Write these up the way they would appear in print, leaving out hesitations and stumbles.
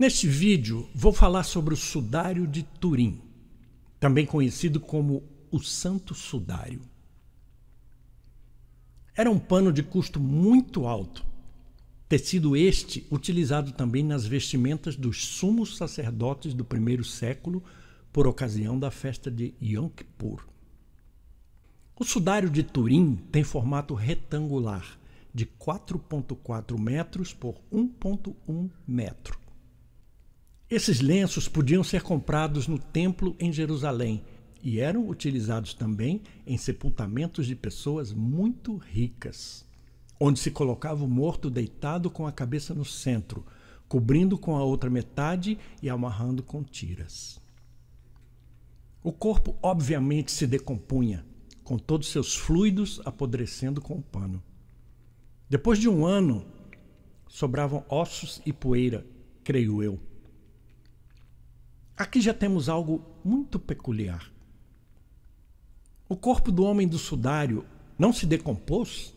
Neste vídeo, vou falar sobre o sudário de Turim, também conhecido como o Santo Sudário. Era um pano de custo muito alto, tecido este utilizado também nas vestimentas dos sumos sacerdotes do primeiro século por ocasião da festa de Yom Kippur. O sudário de Turim tem formato retangular, de 4,4 metros por 1,1 metro. Esses lenços podiam ser comprados no templo em Jerusalém e eram utilizados também em sepultamentos de pessoas muito ricas, onde se colocava o morto deitado com a cabeça no centro, cobrindo com a outra metade e amarrando com tiras. O corpo obviamente se decompunha, com todos seus fluidos apodrecendo com o pano. Depois de um ano, sobravam ossos e poeira, creio eu. Aqui já temos algo muito peculiar. O corpo do homem do sudário não se decompôs?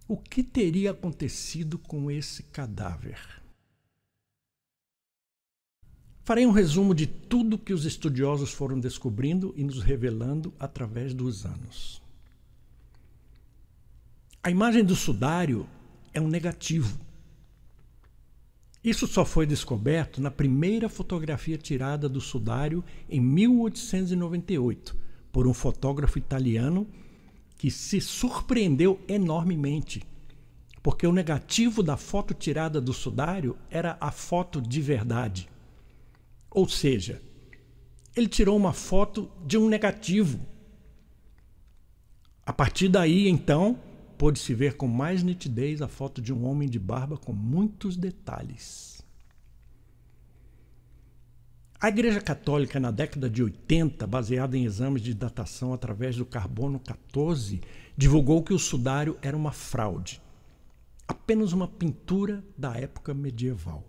O que teria acontecido com esse cadáver? Farei um resumo de tudo que os estudiosos foram descobrindo e nos revelando através dos anos. A imagem do sudário é um negativo. Isso só foi descoberto na primeira fotografia tirada do sudário em 1898 por um fotógrafo italiano que se surpreendeu enormemente, porque o negativo da foto tirada do sudário era a foto de verdade. Ou seja, ele tirou uma foto de um negativo. A partir daí, então, pôde-se ver com mais nitidez a foto de um homem de barba com muitos detalhes. A Igreja Católica, na década de 80, baseada em exames de datação através do carbono 14, divulgou que o sudário era uma fraude, apenas uma pintura da época medieval.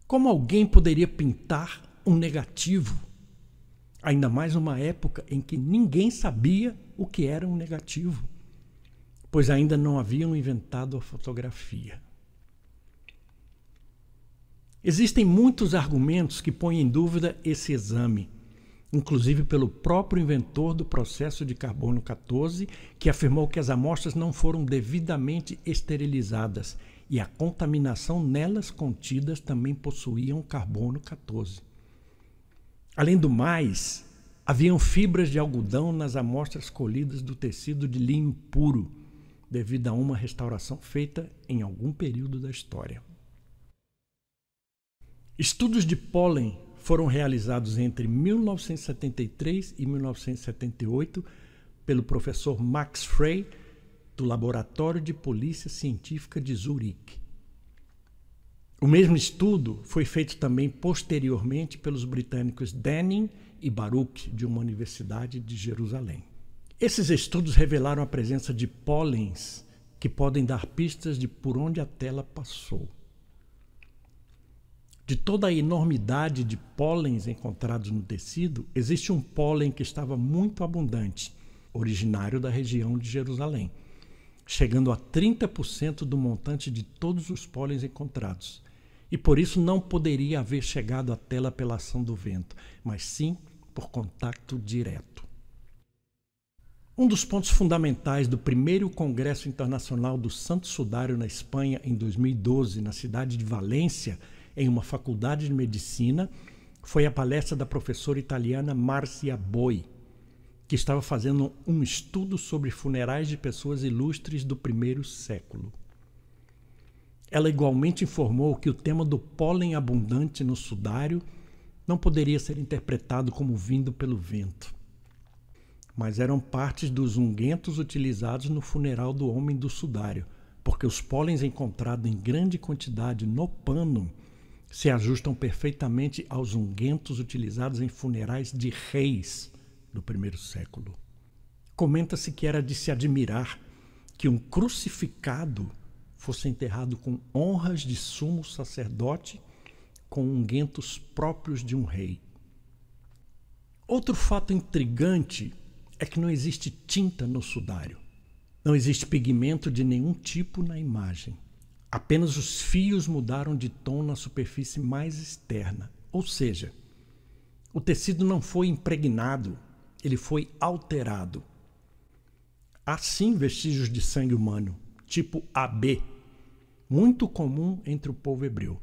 Como alguém poderia pintar um negativo? Ainda mais numa época em que ninguém sabia o que era um negativo, pois ainda não haviam inventado a fotografia. Existem muitos argumentos que põem em dúvida esse exame, inclusive pelo próprio inventor do processo de carbono 14, que afirmou que as amostras não foram devidamente esterilizadas e a contaminação nelas contidas também possuíam carbono 14. Além do mais, haviam fibras de algodão nas amostras colhidas do tecido de linho puro, devido a uma restauração feita em algum período da história. Estudos de pólen foram realizados entre 1973 e 1978 pelo professor Max Frey, do Laboratório de Polícia Científica de Zurique. O mesmo estudo foi feito também posteriormente pelos britânicos Denning e Baruch, de uma universidade de Jerusalém. Esses estudos revelaram a presença de pólens que podem dar pistas de por onde a tela passou. De toda a enormidade de pólens encontrados no tecido, existe um pólen que estava muito abundante, originário da região de Jerusalém, chegando a 30% do montante de todos os pólens encontrados. E por isso não poderia haver chegado à tela pela ação do vento, mas sim por contato direto. Um dos pontos fundamentais do primeiro Congresso Internacional do Santo Sudário na Espanha em 2012, na cidade de Valência, em uma faculdade de medicina, foi a palestra da professora italiana Marzia Boi, que estava fazendo um estudo sobre funerais de pessoas ilustres do primeiro século. Ela igualmente informou que o tema do pólen abundante no sudário não poderia ser interpretado como vindo pelo vento, mas eram partes dos unguentos utilizados no funeral do homem do sudário, porque os pólens encontrados em grande quantidade no pano se ajustam perfeitamente aos unguentos utilizados em funerais de reis do primeiro século. Comenta-se que era de se admirar que um crucificado fosse enterrado com honras de sumo sacerdote com unguentos próprios de um rei. Outro fato intrigante é que não existe tinta no sudário. Não existe pigmento de nenhum tipo na imagem. Apenas os fios mudaram de tom na superfície mais externa. Ou seja, o tecido não foi impregnado, ele foi alterado. Há sim vestígios de sangue humano, tipo AB, muito comum entre o povo hebreu,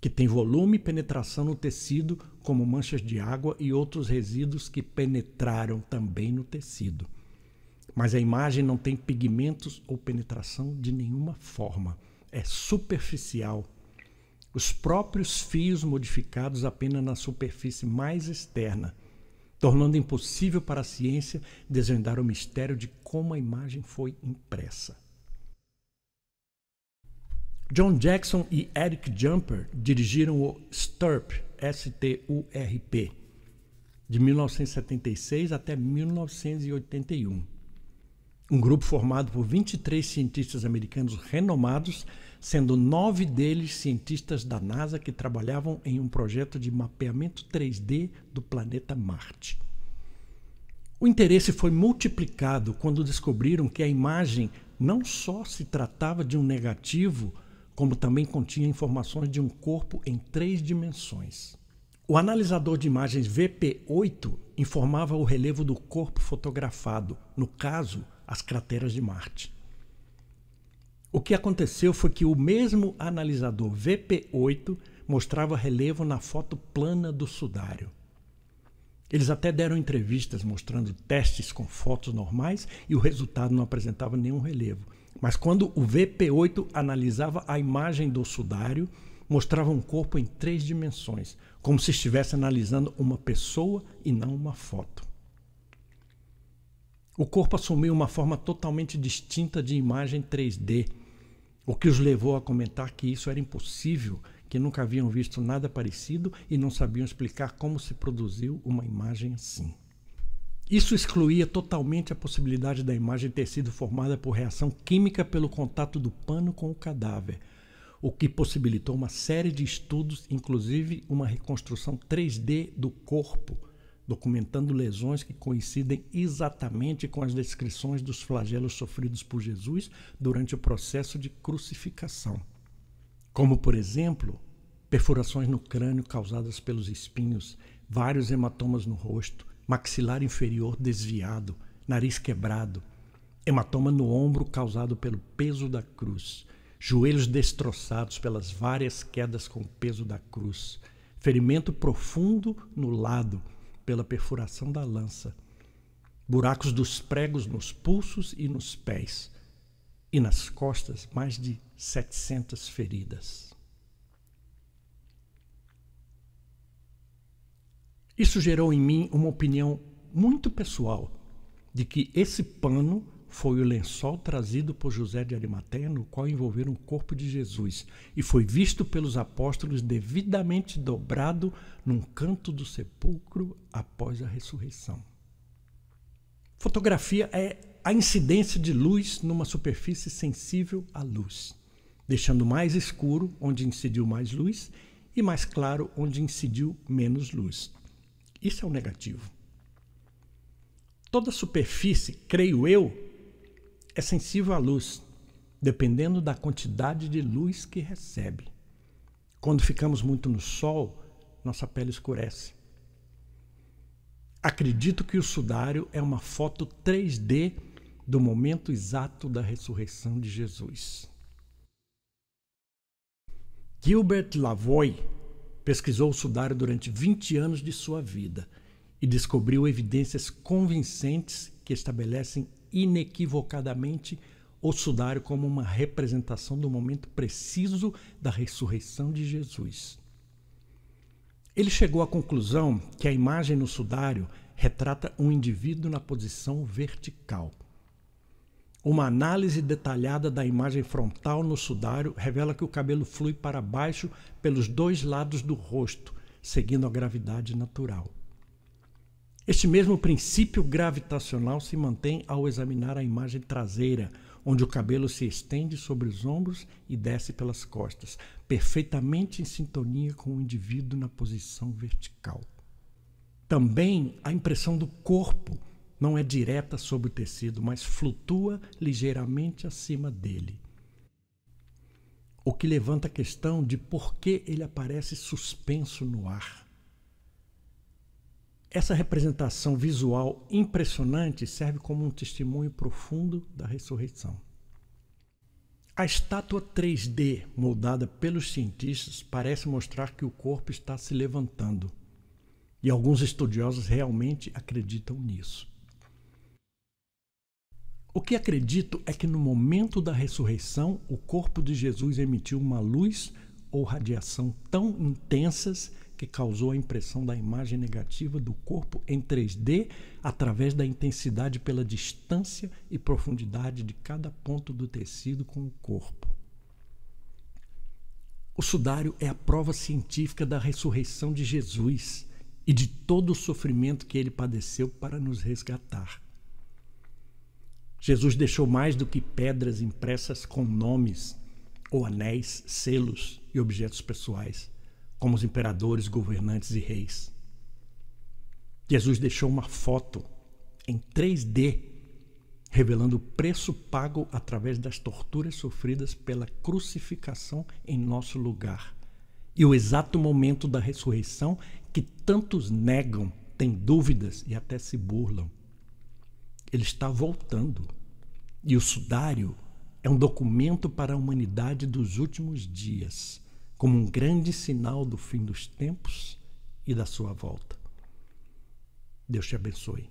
que tem volume e penetração no tecido, como manchas de água e outros resíduos que penetraram também no tecido. Mas a imagem não tem pigmentos ou penetração de nenhuma forma. É superficial. Os próprios fios modificados apenas na superfície mais externa, tornando impossível para a ciência desvendar o mistério de como a imagem foi impressa. John Jackson e Eric Jumper dirigiram o STURP, S-T-U-R-P, de 1976 até 1981. Um grupo formado por 23 cientistas americanos renomados, sendo 9 deles cientistas da NASA que trabalhavam em um projeto de mapeamento 3D do planeta Marte. O interesse foi multiplicado quando descobriram que a imagem não só se tratava de um negativo, como também continha informações de um corpo em 3 dimensões. O analisador de imagens VP8 informava o relevo do corpo fotografado, no caso, as crateras de Marte. O que aconteceu foi que o mesmo analisador VP8 mostrava relevo na foto plana do sudário. Eles até deram entrevistas mostrando testes com fotos normais e o resultado não apresentava nenhum relevo. Mas quando o VP8 analisava a imagem do sudário, mostrava um corpo em 3 dimensões, como se estivesse analisando uma pessoa e não uma foto. O corpo assumiu uma forma totalmente distinta de imagem 3D, o que os levou a comentar que isso era impossível, que nunca haviam visto nada parecido e não sabiam explicar como se produziu uma imagem assim. Isso excluía totalmente a possibilidade da imagem ter sido formada por reação química pelo contato do pano com o cadáver, o que possibilitou uma série de estudos, inclusive uma reconstrução 3D do corpo, documentando lesões que coincidem exatamente com as descrições dos flagelos sofridos por Jesus durante o processo de crucificação. Como, por exemplo, perfurações no crânio causadas pelos espinhos, vários hematomas no rosto, maxilar inferior desviado, nariz quebrado, hematoma no ombro causado pelo peso da cruz, joelhos destroçados pelas várias quedas com o peso da cruz, ferimento profundo no lado pela perfuração da lança, buracos dos pregos nos pulsos e nos pés, e nas costas mais de 700 feridas. Isso gerou em mim uma opinião muito pessoal de que esse pano foi o lençol trazido por José de Arimateia, no qual envolveram o corpo de Jesus, e foi visto pelos apóstolos devidamente dobrado num canto do sepulcro após a ressurreição. Fotografia é a incidência de luz numa superfície sensível à luz, deixando mais escuro onde incidiu mais luz e mais claro onde incidiu menos luz. Isso é o negativo. Toda superfície, creio eu, é sensível à luz, dependendo da quantidade de luz que recebe. Quando ficamos muito no sol, nossa pele escurece. Acredito que o sudário é uma foto 3D do momento exato da ressurreição de Jesus. Gilbert Lavoie pesquisou o sudário durante 20 anos de sua vida e descobriu evidências convincentes que estabelecem inequivocadamente o sudário como uma representação do momento preciso da ressurreição de Jesus. Ele chegou à conclusão que a imagem no sudário retrata um indivíduo na posição vertical. Uma análise detalhada da imagem frontal no sudário revela que o cabelo flui para baixo pelos 2 lados do rosto, seguindo a gravidade natural. Este mesmo princípio gravitacional se mantém ao examinar a imagem traseira, onde o cabelo se estende sobre os ombros e desce pelas costas, perfeitamente em sintonia com o indivíduo na posição vertical. Também a impressão do corpo Não é direta sobre o tecido, mas flutua ligeiramente acima dele. O que levanta a questão de por que ele aparece suspenso no ar. Essa representação visual impressionante serve como um testemunho profundo da ressurreição. A estátua 3D moldada pelos cientistas parece mostrar que o corpo está se levantando. E alguns estudiosos realmente acreditam nisso. O que acredito é que no momento da ressurreição, o corpo de Jesus emitiu uma luz ou radiação tão intensas que causou a impressão da imagem negativa do corpo em 3D através da intensidade pela distância e profundidade de cada ponto do tecido com o corpo. O sudário é a prova científica da ressurreição de Jesus e de todo o sofrimento que ele padeceu para nos resgatar. Jesus deixou mais do que pedras impressas com nomes, ou anéis, selos e objetos pessoais, como os imperadores, governantes e reis. Jesus deixou uma foto em 3D, revelando o preço pago através das torturas sofridas pela crucificação em nosso lugar. E o exato momento da ressurreição que tantos negam, têm dúvidas e até se burlam. Ele está voltando. E o sudário é um documento para a humanidade dos últimos dias, como um grande sinal do fim dos tempos e da sua volta. Deus te abençoe.